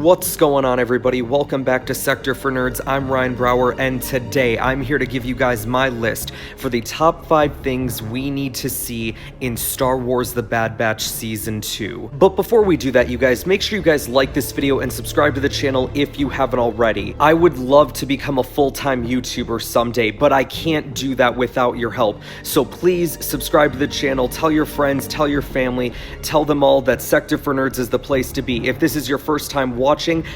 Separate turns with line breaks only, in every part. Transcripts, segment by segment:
What's going on, everybody? Welcome back to Sector for Nerds. I'm Ryan Brower, and today I'm here to give you guys my list for the top 5 things we need to see in Star Wars The Bad Batch Season 2. But before we do that, you guys, make sure you guys like this video and subscribe to the channel if you haven't already. I would love to become a full-time YouTuber someday, but I can't do that without your help. So please subscribe to the channel, tell your friends, tell your family, tell them all that Sector for Nerds is the place to be. If this is your first time watching,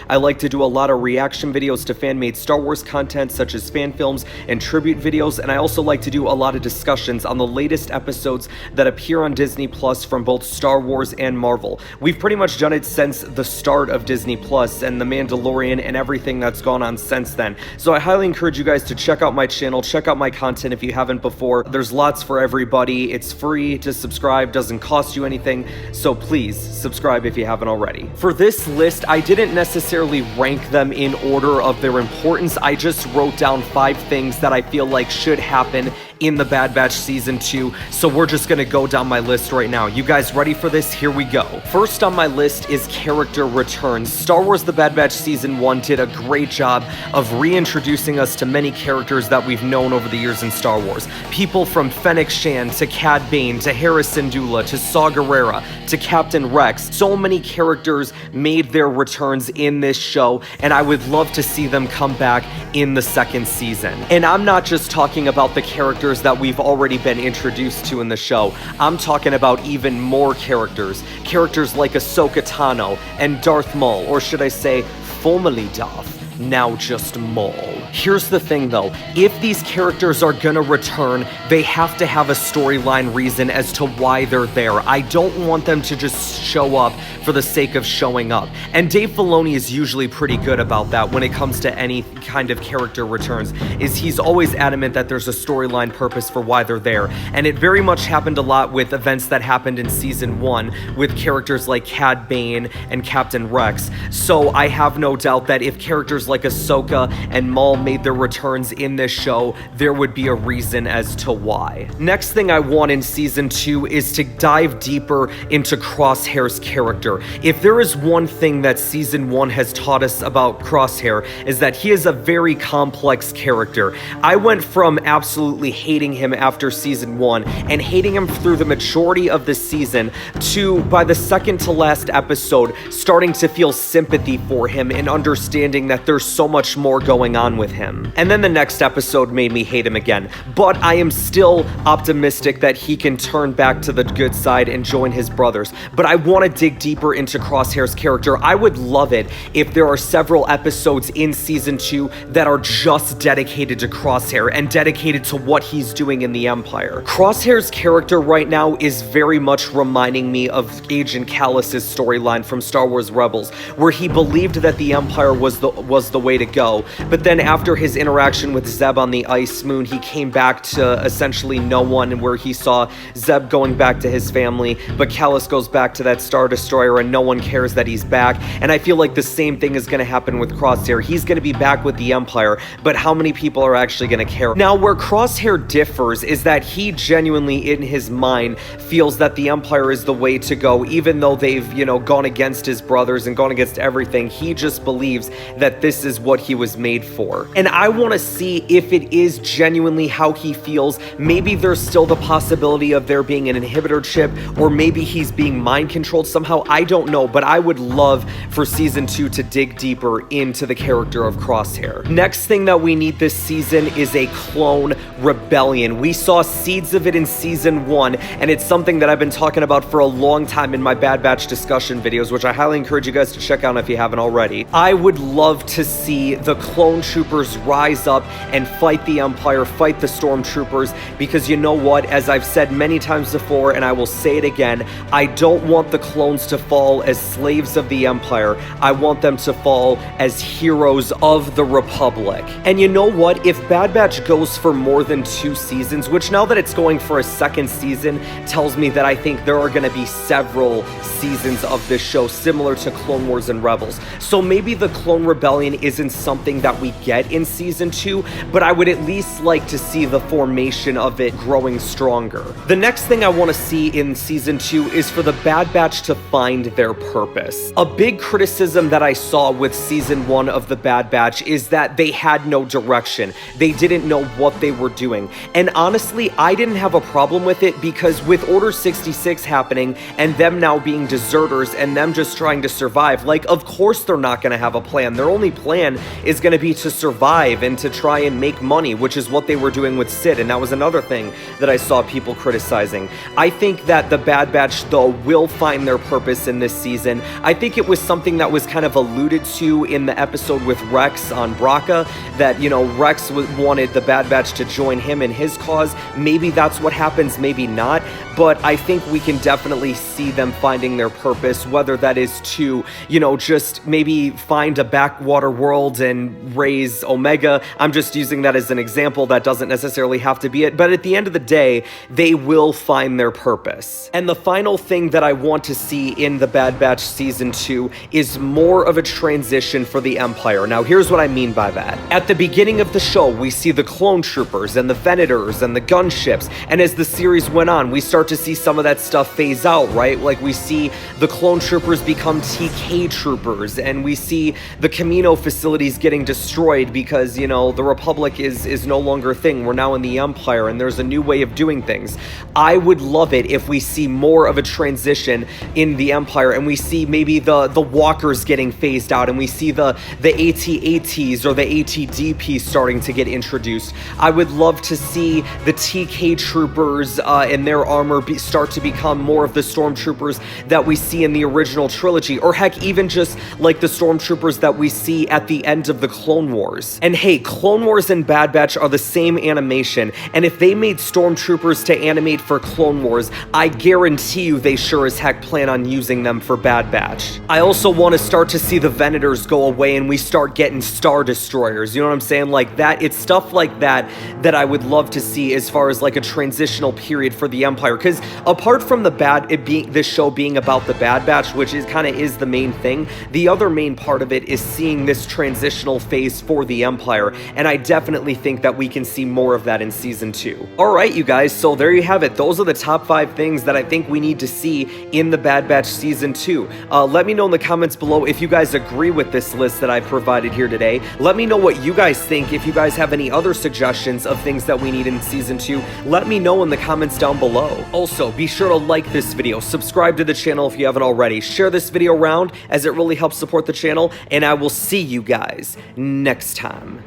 I like to do a lot of reaction videos to fan-made Star Wars content such as fan films and tribute videos, and I also like to do a lot of discussions on the latest episodes that appear on Disney Plus from both Star Wars and Marvel. We've pretty much done it since the start of Disney Plus and The Mandalorian and everything that's gone on since then. So I highly encourage you guys to check out my channel, check out my content if you haven't before. There's lots for everybody. It's free to subscribe, doesn't cost you anything, so please subscribe if you haven't already. For this list, I didn't necessarily rank them in order of their importance. I just wrote down 5 things that I feel like should happen in The Bad Batch Season 2, so we're just gonna go down my list right now. You guys ready for this? Here we go. First on my list is character returns. Star Wars The Bad Batch Season 1 did a great job of reintroducing us to many characters that we've known over the years in Star Wars. People from Fennec Shan to Cad Bane to Hera Syndulla to Saw Gerrera to Captain Rex. So many characters made their returns in this show, and I would love to see them come back in the second season. And I'm not just talking about the characters that we've already been introduced to in the show. I'm talking about even more characters. Characters like Ahsoka Tano and Darth Maul, or should I say, formerly Darth, now just Maul. Here's the thing though, if these characters are gonna return, they have to have a storyline reason as to why they're there. I don't want them to just show up for the sake of showing up. And Dave Filoni is usually pretty good about that when it comes to any kind of character returns, is he's always adamant that there's a storyline purpose for why they're there. And it very much happened a lot with events that happened in Season 1 with characters like Cad Bane and Captain Rex. So I have no doubt that if characters like Ahsoka and Maul made their returns in this show, there would be a reason as to why. Next thing I want in Season 2 is to dive deeper into Crosshair's character. If there is one thing that Season 1 has taught us about Crosshair, is that he is a very complex character. I went from absolutely hating him after Season 1 and hating him through the majority of the season to, by the second to last episode, starting to feel sympathy for him and understanding that there's so much more going on with him. And then the next episode made me hate him again, but I am still optimistic that he can turn back to the good side and join his brothers. But I want to dig deeper into Crosshair's character. I would love it if there are several episodes in Season 2 that are just dedicated to Crosshair and dedicated to what he's doing in the Empire. Crosshair's character right now is very much reminding me of Agent Callus's storyline from Star Wars Rebels, where he believed that the Empire was the way to go, but then after his interaction with Zeb on the Ice Moon, he came back to essentially no one, where he saw Zeb going back to his family, but Callus goes back to that Star Destroyer and no one cares that he's back. And I feel like the same thing is going to happen with Crosshair. He's going to be back with the Empire, but how many people are actually going to care? Now, where Crosshair differs is that he genuinely in his mind feels that the Empire is the way to go, even though they've, gone against his brothers and gone against everything. He just believes that this is what he was made for. And I want to see if it is genuinely how he feels. Maybe there's still the possibility of there being an inhibitor chip, or maybe he's being mind controlled somehow. I don't know, but I would love for Season 2 to dig deeper into the character of Crosshair. Next thing that we need this season is a clone rebellion. We saw seeds of it in Season 1, and it's something that I've been talking about for a long time in my Bad Batch discussion videos, which I highly encourage you guys to check out if you haven't already. I would love to see the clone troopers rise up and fight the Empire, fight the stormtroopers, because you know what, as I've said many times before, and I will say it again, I don't want the clones to fall as slaves of the Empire. I want them to fall as heroes of the Republic. And you know what, if Bad Batch goes for more than 2 seasons, which now that it's going for a second season tells me that I think there are going to be several seasons of this show similar to Clone Wars and Rebels. So maybe the Clone Rebellion isn't something that we get like in season 2, but I would at least like to see the formation of it growing stronger. The next thing I want to see in season 2 is for the Bad Batch to find their purpose. A big criticism that I saw with season 1 of the Bad Batch is that they had no direction. They didn't know what they were doing. And honestly, I didn't have a problem with it because with Order 66 happening and them now being deserters and them just trying to survive, like, of course they're not going to have a plan. Their only plan is going to be to survive and to try and make money, which is what they were doing with Sid, and that was another thing that I saw people criticizing. I think that the Bad Batch, though, will find their purpose in this season. I think it was something that was kind of alluded to in the episode with Rex on Braca, that, you know, Rex wanted the Bad Batch to join him in his cause. Maybe that's what happens, maybe not, but I think we can definitely see them finding their purpose, whether that is to, you know, just maybe find a backwater world and raise Omega. I'm just using that as an example. That doesn't necessarily have to be it, but at the end of the day, they will find their purpose. And the final thing that I want to see in the Bad Batch season 2 is more of a transition for the Empire. Now, here's what I mean by that. At the beginning of the show, we see the clone troopers and the Venators and the gunships, and as the series went on, we start to see some of that stuff phase out, right? Like, we see the clone troopers become TK troopers, and we see the Camino facilities getting destroyed because, you know, the Republic is no longer a thing. We're now in the Empire, and there's a new way of doing things. I would love it if we see more of a transition in the Empire, and we see maybe the walkers getting phased out, and we see the AT-ATs or the AT-DPs starting to get introduced. I would love to see the TK troopers and their armor start to become more of the stormtroopers that we see in the original trilogy, or heck, even just like the stormtroopers that we see at the end of the Clone Wars. And hey, Clone Wars and Bad Batch are the same animation, and if they made stormtroopers to animate for Clone Wars, I guarantee you they sure as heck plan on using them for Bad Batch. I also want to start to see the Venators go away and we start getting Star Destroyers, you know what I'm saying? Like that, it's stuff like that that I would love to see as far as like a transitional period for the Empire, because apart from this show being about the Bad Batch, which is kind of is the main thing, the other main part of it is seeing this transitional phase for the Empire, and I definitely think that we can see more of that in season 2. Alright, you guys, so there you have it. Those are the top 5 things that I think we need to see in the Bad Batch season 2. Let me know in the comments below if you guys agree with this list that I provided here today. Let me know what you guys think. If you guys have any other suggestions of things that we need in season 2, let me know in the comments down below. Also, be sure to like this video, subscribe to the channel if you haven't already, share this video around as it really helps support the channel, and I will see you guys next time.